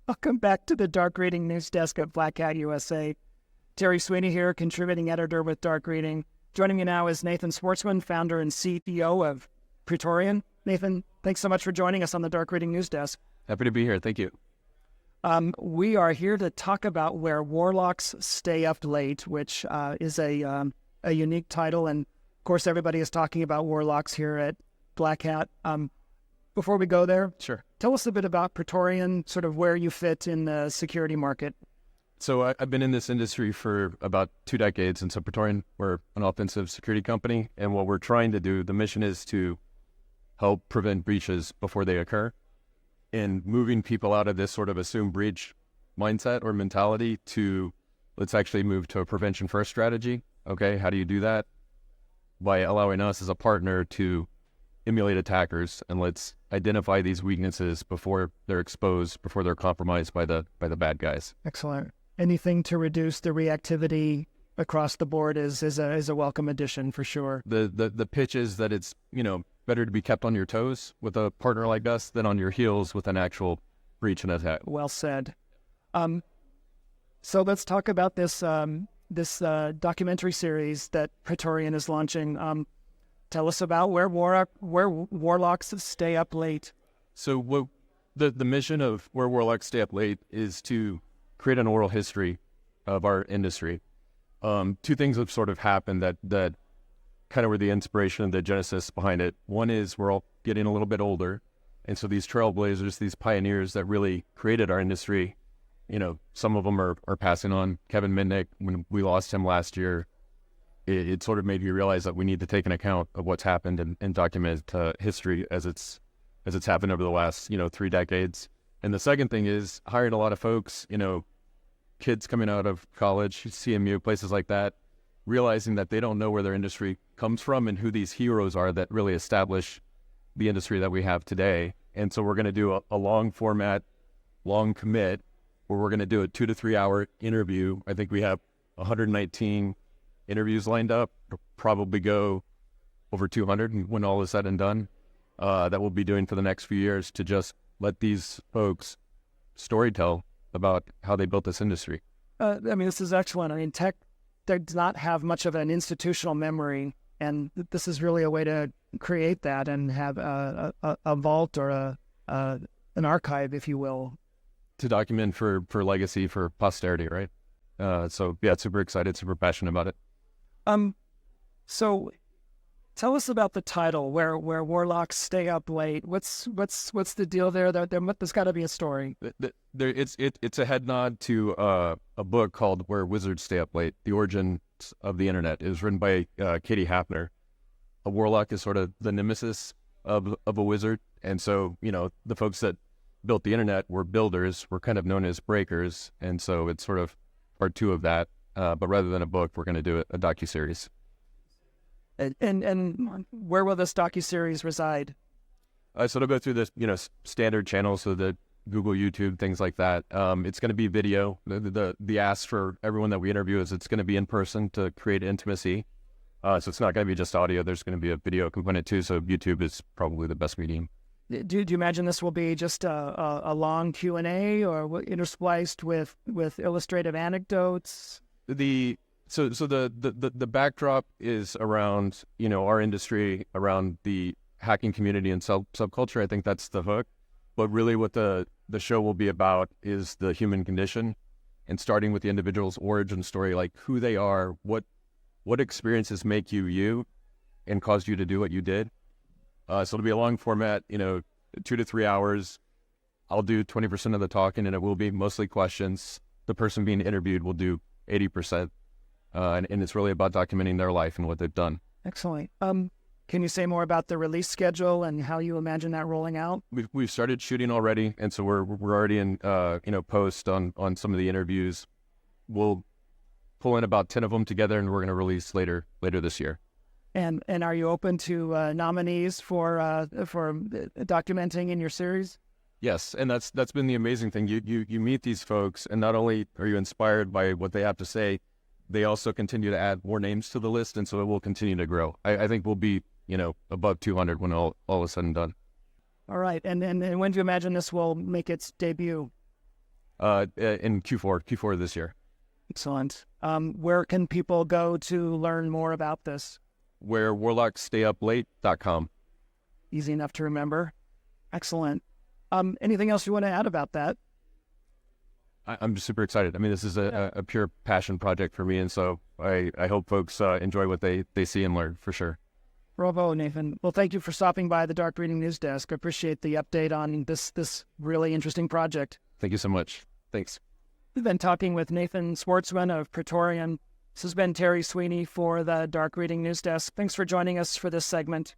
Welcome back to the Dark Reading News Desk at Black Hat USA. Terry Sweeney here, contributing editor with Dark Reading. Joining me now is Nathan Schwartzman, founder and CEO of Praetorian. Nathan, thanks so much for joining us on the Dark Reading News Desk. Happy to be here. Thank you. We are here to talk about Where Warlocks Stay Up Late, which is a unique title. And, of course, everybody is talking about Warlocks here at Black Hat. Before we go there, Sure. Tell us a bit about Praetorian, sort of where you fit in the security market. So I've been in this industry for about 2 decades, and so Praetorian, we're an offensive security company, and what we're trying to do, the mission is to help prevent breaches before they occur, and moving people out of this sort of assumed breach mindset or mentality to let's actually move to a prevention first strategy. Okay, how do you do that? By allowing us as a partner to emulate attackers, and let's identify these weaknesses before they're exposed, before they're compromised by the bad guys. Excellent. Anything to reduce the reactivity across the board is a welcome addition for sure. The pitch is that it's better to be kept on your toes with a partner like us than on your heels with an actual breach and attack. Well said. So let's talk about this documentary series that Praetorian is launching. Tell us about where Warlocks Stay Up Late. So the mission of Where Warlocks Stay Up Late is to create an oral history of our industry. 2 things have sort of happened that kind of were the inspiration and the genesis behind it. One is we're all getting a little bit older, and so these trailblazers, these pioneers that really created our industry, some of them are passing on. Kevin Mitnick, when we lost him last year, it sort of made me realize that we need to take an account of what's happened and document history as it's happened over the last 3 decades. And the second thing is hiring a lot of folks, kids coming out of college, CMU, places like that, realizing that they don't know where their industry comes from and who these heroes are that really establish the industry that we have today. And so we're going to do a long format, long commit, where we're going to do a 2 to 3 hour interview. I think we have 119 interviews lined up. It'll probably go over 200 when all is said and done. That we'll be doing for the next few years to just let these folks storytell about how they built this industry. This is excellent. Tech does not have much of an institutional memory, and this is really a way to create that and have a vault or an archive, if you will. To document for legacy, for posterity, right? So yeah, super excited, super passionate about it. So tell us about the title, where Warlocks Stay Up Late. What's the deal there? There's got to be a story. It's a head nod to a book called Where Wizards Stay Up Late: The Origins of the Internet. It was written by Katie Hafner. A warlock is sort of the nemesis of a wizard, and so the folks that built the internet were builders. We're kind of known as breakers, and so it's sort of part 2 of that. But rather than a book, we're going to do a docuseries. And where will this docuseries reside? So it'll go through the standard channels, so the Google, YouTube, things like that. It's going to be video. The ask for everyone that we interview is it's going to be in person to create intimacy. So it's not going to be just audio. There's going to be a video component too. So YouTube is probably the best medium. Do you imagine this will be just a long Q&A or interspliced with illustrative anecdotes? So the backdrop is around our industry, around the hacking community and subculture. I think that's the hook. But really, what the show will be about is the human condition, and starting with the individual's origin story, like who they are, what experiences make you, and caused you to do what you did. So it'll be a long format, 2 to 3 hours. I'll do 20% of the talking, and it will be mostly questions. The person being interviewed will do 80%. And it's really about documenting their life and what they've done. Excellent. Can you say more about the release schedule and how you imagine that rolling out? We've started shooting already, and so we're already in post on some of the interviews. We'll pull in about 10 of them together, and we're going to release later this year. And are you open to nominees for documenting in your series? Yes, and that's been the amazing thing. You meet these folks, and not only are you inspired by what they have to say, they also continue to add more names to the list, and so it will continue to grow. I think we'll be above 200 when all is said and done. All right, and when do you imagine this will make its debut? in Q4 this year. Excellent. Where can people go to learn more about this? Where warlocksstayuplate.com. Easy enough to remember. Excellent. Anything else you want to add about that? I'm just super excited. I mean, this is a pure passion project for me, and so I hope folks enjoy what they see and learn, for sure. Bravo, Nathan. Well, thank you for stopping by the Dark Reading News Desk. I appreciate the update on this really interesting project. Thank you so much. Thanks. We've been talking with Nathan Schwartzman of Praetorian. This has been Terry Sweeney for the Dark Reading News Desk. Thanks for joining us for this segment.